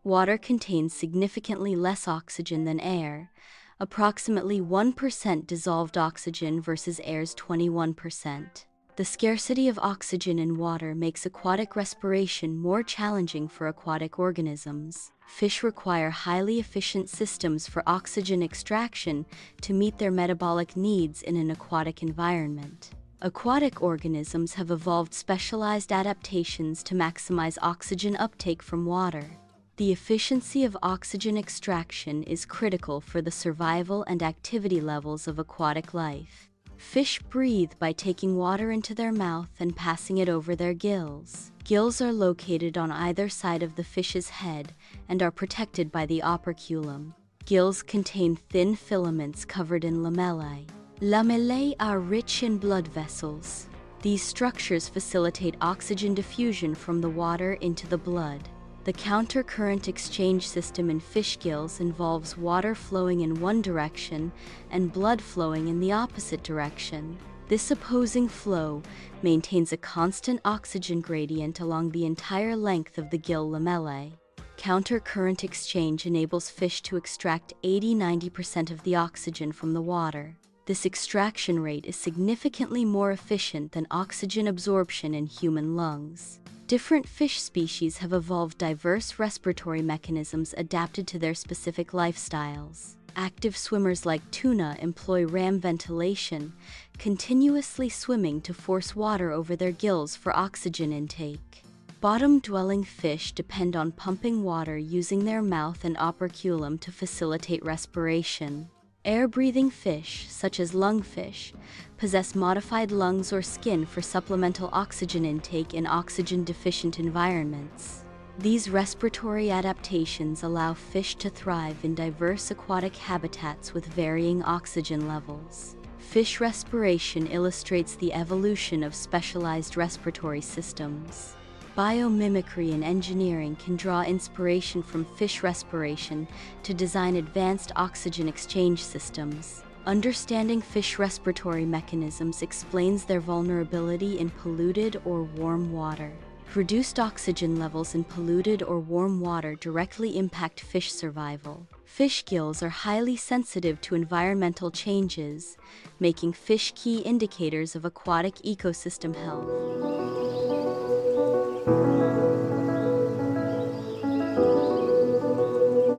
Water contains significantly less oxygen than air, approximately 1% dissolved oxygen versus air's 21%. The scarcity of oxygen in water makes aquatic respiration more challenging for aquatic organisms. Fish require highly efficient systems for oxygen extraction to meet their metabolic needs in an aquatic environment. Aquatic organisms have evolved specialized adaptations to maximize oxygen uptake from water. The efficiency of oxygen extraction is critical for the survival and activity levels of aquatic life. Fish breathe by taking water into their mouth and passing it over their gills. Gills are located on either side of the fish's head and are protected by the operculum. Gills contain thin filaments covered in lamellae. Lamellae are rich in blood vessels. These structures facilitate oxygen diffusion from the water into the blood. The counter-current exchange system in fish gills involves water flowing in one direction and blood flowing in the opposite direction. This opposing flow maintains a constant oxygen gradient along the entire length of the gill lamellae. Counter-current exchange enables fish to extract 80–90% of the oxygen from the water. This extraction rate is significantly more efficient than oxygen absorption in human lungs. Different fish species have evolved diverse respiratory mechanisms adapted to their specific lifestyles. Active swimmers like tuna employ ram ventilation, continuously swimming to force water over their gills for oxygen intake. Bottom-dwelling fish depend on pumping water using their mouth and operculum to facilitate respiration. Air-breathing fish, such as lungfish, possess modified lungs or skin for supplemental oxygen intake in oxygen-deficient environments. These respiratory adaptations allow fish to thrive in diverse aquatic habitats with varying oxygen levels. Fish respiration illustrates the evolution of specialized respiratory systems. Biomimicry and engineering can draw inspiration from fish respiration to design advanced oxygen exchange systems. Understanding fish respiratory mechanisms explains their vulnerability in polluted or warm water. Reduced oxygen levels in polluted or warm water directly impact fish survival. Fish gills are highly sensitive to environmental changes, making fish key indicators of aquatic ecosystem health.